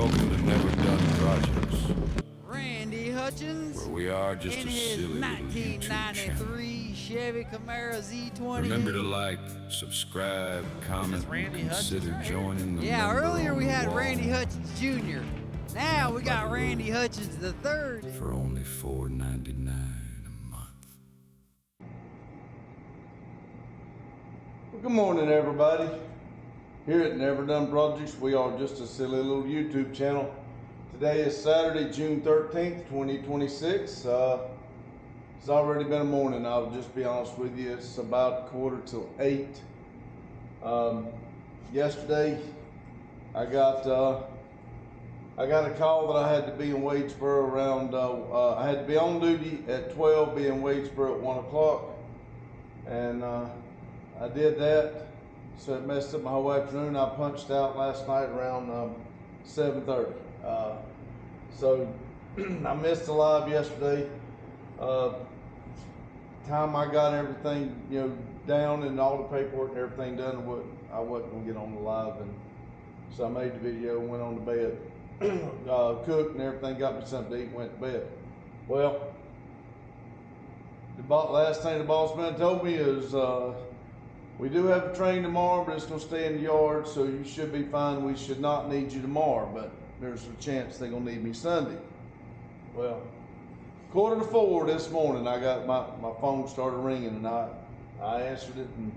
Welcome to Never Done Projects, Randy Hutchins where we are just in a his silly little YouTube channel. 1993 Chevy Camaro Z20. Remember to like, subscribe, comment, and consider joining the Yeah, member earlier on we the had wall Randy Hutchins Jr. Now we got Randy Hutchins the third. for only $4.99 a month. Well, good morning, everybody. Here at Never Done Projects, we are just a silly little YouTube channel. Today is Saturday, June 13th, 2026. It's already been a morning. I'll just be honest with you. It's about 7:45. Yesterday, I got a call that I had to be in Wadesboro around. I had to be on duty at 12, be in Wadesboro at 1 o'clock, and I did that. So it messed up my whole afternoon. I punched out last night around 7:30. So I missed the live yesterday. Time I got everything, down and all the paperwork and everything done, I wasn't gonna get on the live, and so I made the video and went on to bed. Cooked and everything, got me something to eat, went to bed. Well, the last thing the boss man told me is, we do have a train tomorrow, but it's gonna stay in the yard, so you should be fine. We should not need you tomorrow, but there's a chance they're gonna need me Sunday. Well, 3:45 this morning, I got my phone started ringing, and I answered it, and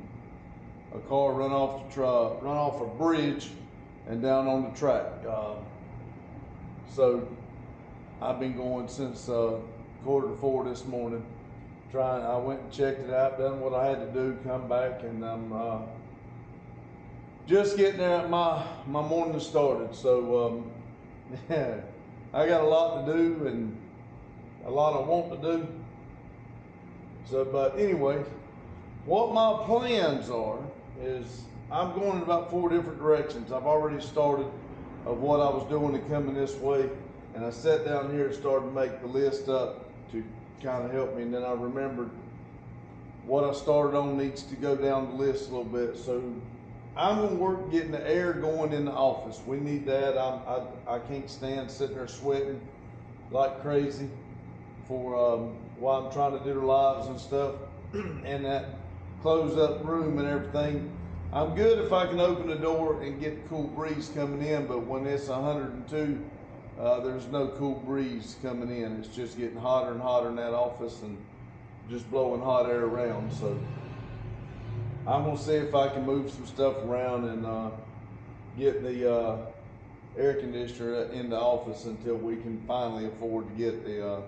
a car run off a bridge and down on the track. So I've been going since 3:45 this morning. I went and checked it out, done what I had to do, come back, and I'm just getting there. My morning started, so I got a lot to do and a lot I want to do. So, but anyway, what my plans are is I'm going in about 4 different directions. I've already started of what I was doing and coming this way, and I sat down here and started to make the list up to kind of help me, and then I remembered what I started on needs to go down the list a little bit. So I'm gonna work getting the air going in the office. We need that. I can't stand sitting there sweating like crazy for while I'm trying to do the lives and stuff and that close up room and everything. I'm good if I can open the door and get the cool breeze coming in, but when it's 102, there's no cool breeze coming in. It's just getting hotter and hotter in that office and just blowing hot air around. So I'm gonna see if I can move some stuff around and get the air conditioner in the office until we can finally afford to get the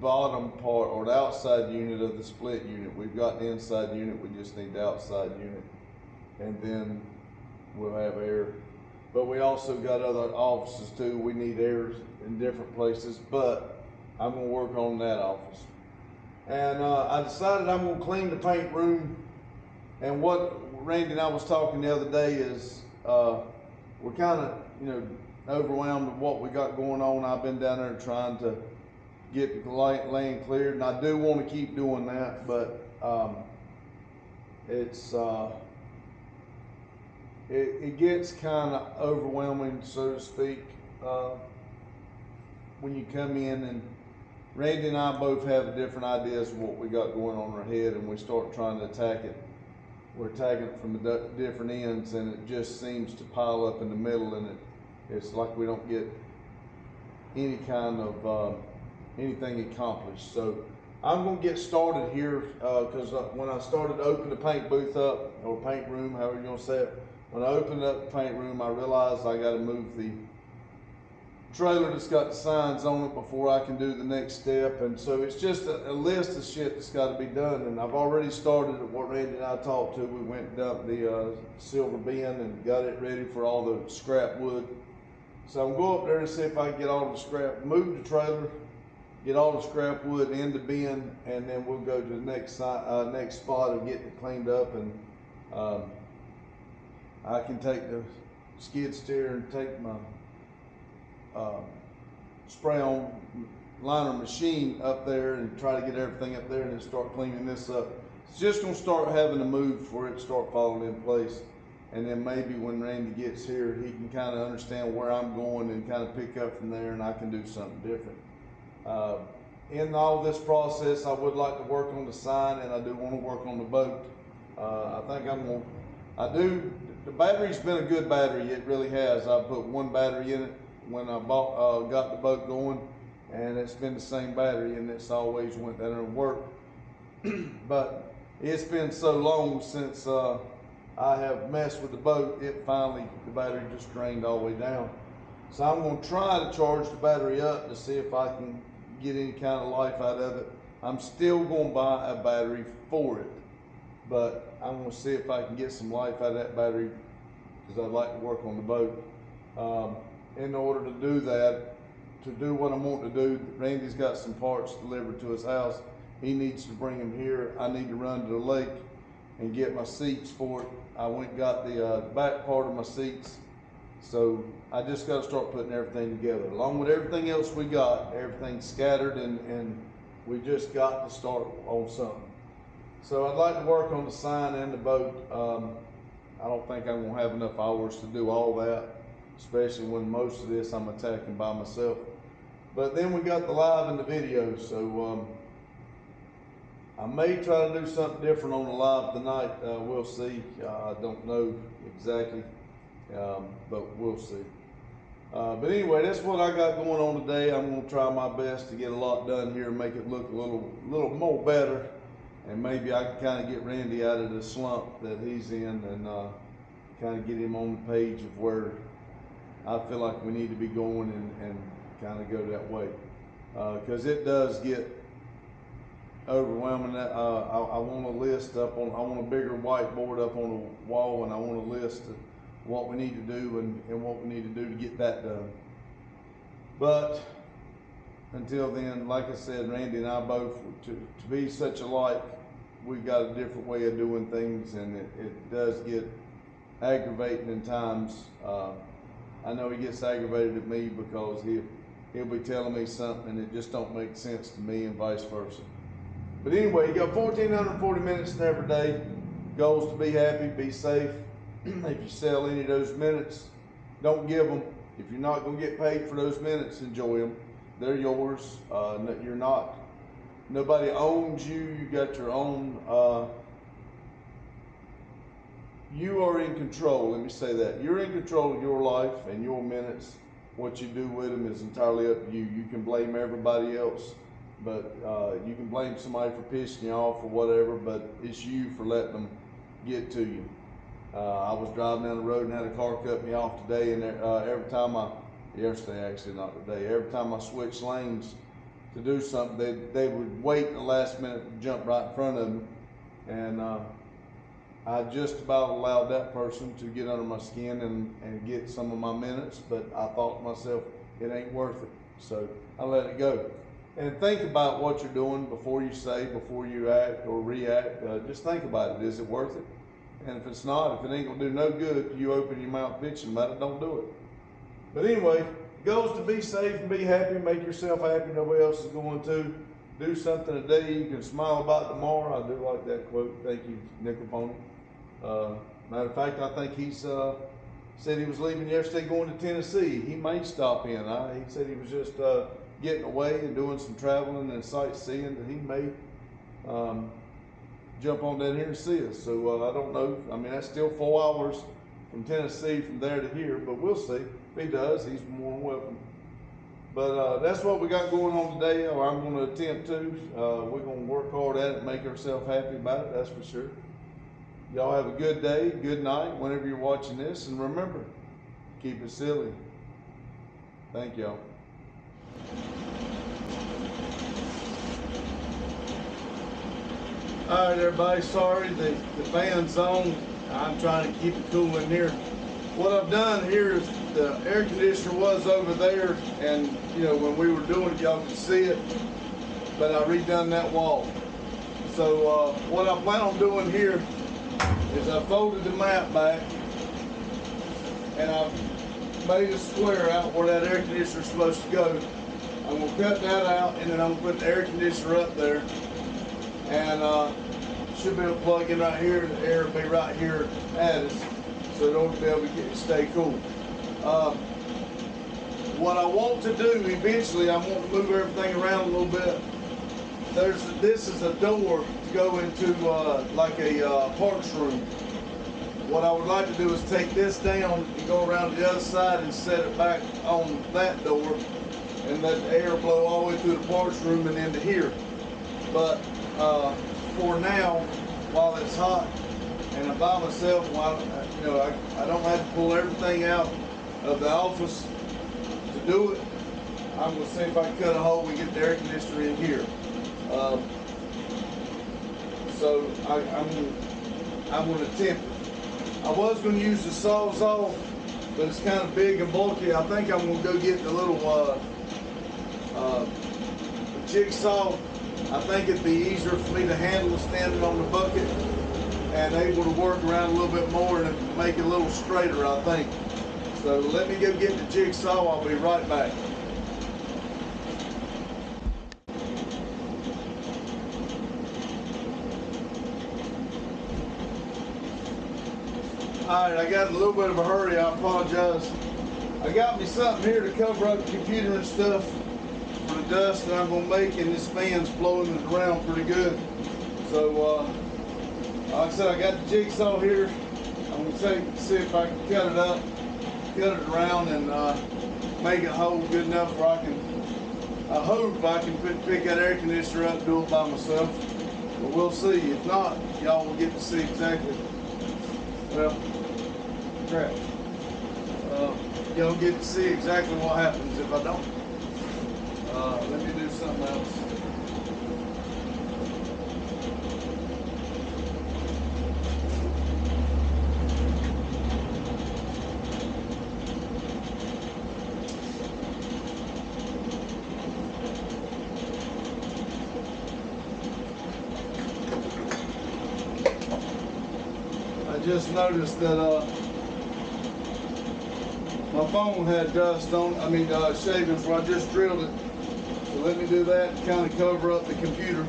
bottom part or the outside unit of the split unit. We've got the inside unit, we just need the outside unit, and then we'll have air. But we also got other offices too. We need air in different places, but I'm gonna work on that office. And I decided I'm gonna clean the paint room. And what Randy and I was talking the other day is we're kind of overwhelmed with what we got going on. I've been down there trying to get the land cleared, and I do want to keep doing that, but it gets kind of overwhelming, so to speak, when you come in, and Randy and I both have different ideas of what we got going on in our head, and we start trying to attack it. We're attacking it from the different ends, and it just seems to pile up in the middle, and it's like we don't get any kind of anything accomplished. So I'm gonna get started here because when I started to open the paint booth up, or paint room, however you want to say it, when I opened up the paint room, I realized I got to move the trailer that's got the signs on it before I can do the next step. And so it's just a list of shit that's got to be done. And I've already started at what Randy and I talked to. We went and dumped the silver bin and got it ready for all the scrap wood. So I'm going to go up there and see if I can get all the scrap, move the trailer, get all the scrap wood in the bin, and then we'll go to the next spot of getting it cleaned up, and I can take the skid steer and take my spray on liner machine up there and try to get everything up there and then start cleaning this up. It's just gonna start having to move for it to start falling in place. and then maybe when Randy gets here, he can kind of understand where I'm going and kind of pick up from there, and I can do something different. In all this process, I would like to work on the sign, and I do want to work on the boat. The battery's been a good battery, it really has. I put one battery in it when I got the boat going, and it's been the same battery, and it's always went down there and worked. But it's been so long since I have messed with the boat, the battery just drained all the way down. So I'm gonna try to charge the battery up to see if I can get any kind of life out of it. I'm still gonna buy a battery for it, but I'm gonna see if I can get some life out of that battery, because I'd like to work on the boat. In order to do that, to do what I want to do, Randy's got some parts delivered to his house. He needs to bring them here. I need to run to the lake and get my seats for it. I went and got the back part of my seats. So I just got to start putting everything together. Along with everything else we got, everything's scattered, and we just got to start on something. So I'd like to work on the sign and the boat. I don't think I'm gonna have enough hours to do all that, especially when most of this I'm attacking by myself. But then we got the live and the video, so I may try to do something different on the live tonight. We'll see. I don't know exactly, but we'll see. But anyway, that's what I got going on today. I'm gonna try my best to get a lot done here and make it look a little more better. And maybe I can kind of get Randy out of the slump that he's in, and kind of get him on the page of where I feel like we need to be going, and kind of go that way. Because it does get overwhelming. I want a list up on, I want a bigger whiteboard up on the wall, and I want a list of what we need to do and what we need to do to get that done. But until then, like I said, Randy and I both, to be such alike, we've got a different way of doing things, and it does get aggravating in times. I know he gets aggravated at me because he'll be telling me something and it just don't make sense to me, and vice versa. But anyway, you got 1,440 minutes in every day. Goals to be happy, be safe. If you sell any of those minutes, don't give them. If you're not gonna get paid for those minutes, enjoy them. They're yours. Nobody owns you. You got your own, you are in control. Let me say that. You're in control of your life and your minutes. What you do with them is entirely up to you. You can blame everybody else, but you can blame somebody for pissing you off or whatever, but it's you for letting them get to you. I was driving down the road and had a car cut me off today, and yesterday actually, not today, every time I switched lanes to do something, they would wait the last minute to jump right in front of them, and I just about allowed that person to get under my skin and get some of my minutes, but I thought to myself, it ain't worth it, so I let it go. And think about what you're doing before you say, before you act or react. Just think about it. Is it worth it? And if it's not, if it ain't gonna do no good, you open your mouth bitching about it, don't do it. But anyway, goals to be safe and be happy, make yourself happy, nobody else is going to. Do something today you can smile about tomorrow. I do like that quote. Thank you, Nickel Pony. Matter of fact, I think he's said he was leaving yesterday going to Tennessee. He may stop in. He said he was just getting away and doing some traveling and sightseeing, that he may jump on down here and see us. So I don't know. I mean, that's still 4 hours from Tennessee from there to here, but we'll see. If he does, he's more than welcome. But that's what we got going on today, or I'm going to attempt to. We're going to work hard at it and make ourselves happy about it, that's for sure. Y'all have a good day, good night, whenever you're watching this, and remember, keep it silly. Thank y'all. All right, everybody, sorry, the fan's on. I'm trying to keep it cool in here. What I've done here is the air conditioner was over there, and when we were doing it, y'all could see it, but I redone that wall. So what I plan on doing here is I folded the mat back, and I've made a square out where that air conditioner is supposed to go. I'm gonna cut that out, and then I'm gonna put the air conditioner up there, and should be able to plug in right here. The air will be right here at us. so it ought to be able to stay cool. What I want to do eventually, I want to move everything around a little bit. This is a door to go into like a parts room. What I would like to do is take this down and go around to the other side and set it back on that door and let the air blow all the way through the parts room and into here. But for now, while it's hot and I'm by myself, while I don't have to pull everything out of the office to do it, I'm going to see if I can cut a hole and get the air conditioner in here. So I'm going to attempt it. I was going to use the Sawzall, but it's kind of big and bulky. I think I'm going to go get the little jigsaw. I think it'd be easier for me to handle standing on the bucket and able to work around a little bit more and make it a little straighter, I think. So let me go get the jigsaw. I'll be right back. Alright, I got a little bit of a hurry, I apologize. I got me something here to cover up the computer and stuff for the dust that I'm going to make, and this fan's blowing it around pretty good. So, like I said, I got the jigsaw here. I'm going to see if I can cut it up, cut it around, and make it hold good enough where I hope I can pick that air conditioner up and do it by myself. But we'll see. If not, y'all will get to see exactly. Well, crap. Y'all get to see exactly what happens if I don't. Let me do something else. I just noticed that my phone had dust on, shavings where I just drilled it. So let me do that and kind of cover up the computer.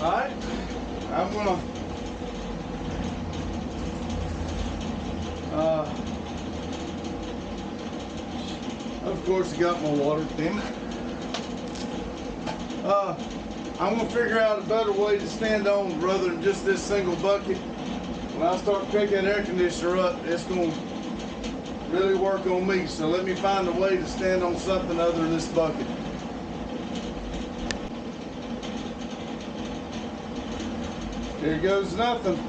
Alright, I'm gonna of course I got my water, damn it. I'm gonna figure out a better way to stand on rather than just this single bucket. When I start cranking that air conditioner up, it's gonna really work on me. So let me find a way to stand on something other than this bucket. Here goes nothing.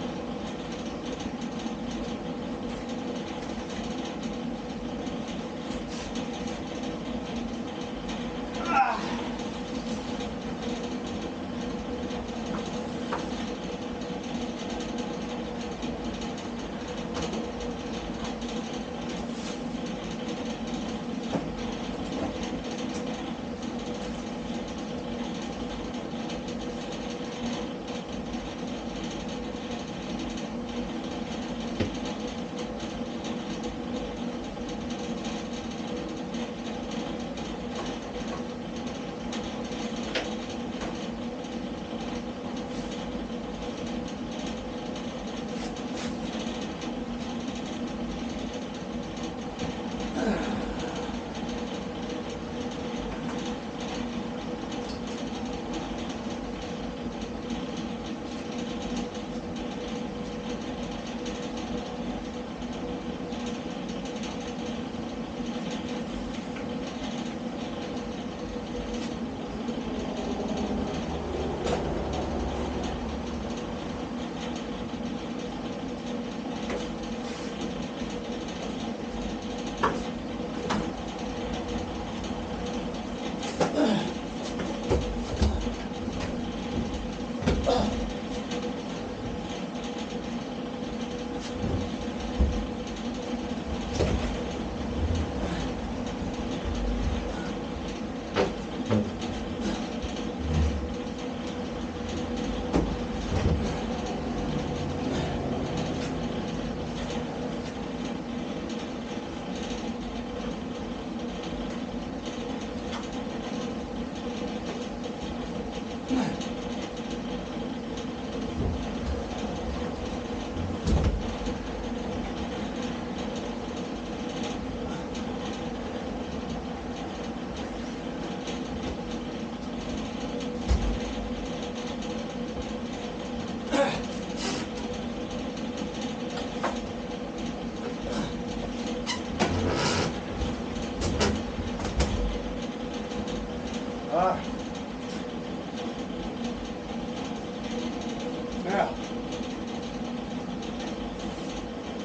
Now,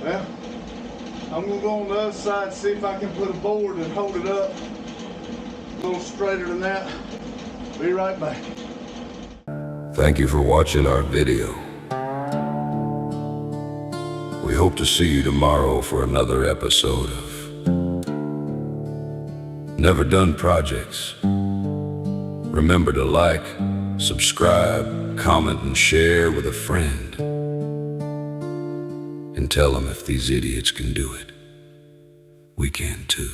well, I'm gonna go on the other side, see if I can put a board and hold it up a little straighter than that. Be right back. Thank you for watching our video. We hope to see you tomorrow for another episode of Never Done Projects. Remember to like, subscribe, comment, and share with a friend. And tell them if these idiots can do it, we can too.